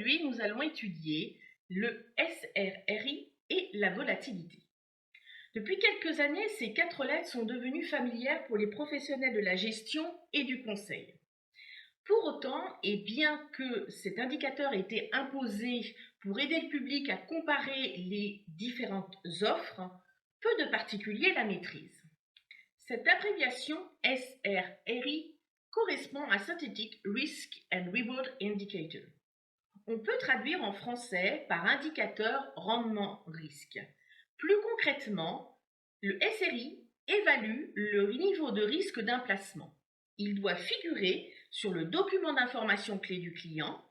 Aujourd'hui, nous allons étudier le SRRI et la volatilité. Depuis quelques années, ces 4 lettres sont devenues familières pour les professionnels de la gestion et du conseil. Pour autant, et bien que cet indicateur ait été imposé pour aider le public à comparer les différentes offres, peu de particuliers la maîtrisent. Cette abréviation SRRI correspond à Synthetic Risk and Reward Indicator. On peut traduire en français par indicateur rendement-risque. Plus concrètement, le SRI évalue le niveau de risque d'un placement. Il doit figurer sur le document d'information clé du client,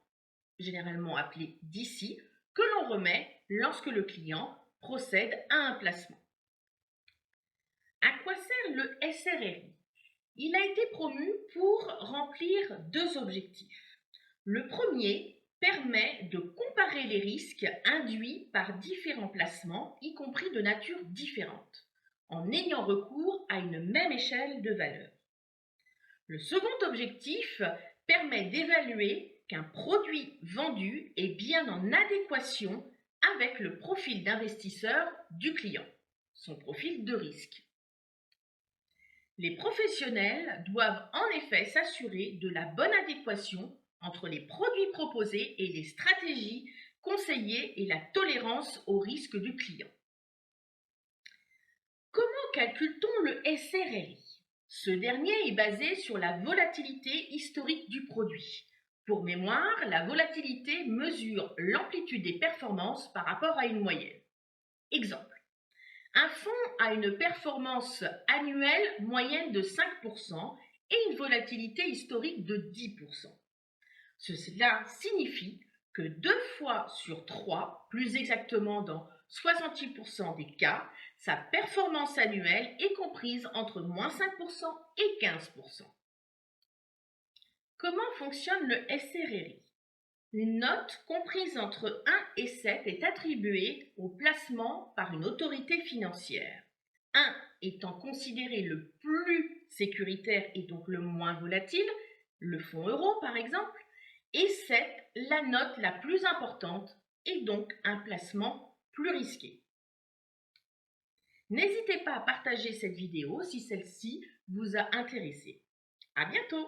généralement appelé DC, que l'on remet lorsque le client procède à un placement. À quoi sert le SRRI? Il a été promu pour remplir 2 objectifs. Le premier permet de comparer les risques induits par différents placements, y compris de nature différente, en ayant recours à une même échelle de valeur. Le second objectif permet d'évaluer qu'un produit vendu est bien en adéquation avec le profil d'investisseur du client, son profil de risque. Les professionnels doivent en effet s'assurer de la bonne adéquation entre les produits proposés et les stratégies conseillées et la tolérance au risque du client. Comment calcule-t-on le SRRI? Ce dernier est basé sur la volatilité historique du produit. Pour mémoire, la volatilité mesure l'amplitude des performances par rapport à une moyenne. Exemple. Un fonds a une performance annuelle moyenne de 5% et une volatilité historique de 10%. Cela signifie que 2 fois sur 3, plus exactement dans 68% des cas, sa performance annuelle est comprise entre moins 5% et 15%. Comment fonctionne le SRRI? Une note comprise entre 1 et 7 est attribuée au placement par une autorité financière. 1 étant considéré le plus sécuritaire et donc le moins volatile, le fonds euro par exemple, et 7 la note la plus importante et donc un placement plus risqué. N'hésitez pas à partager cette vidéo si celle-ci vous a intéressé. À bientôt!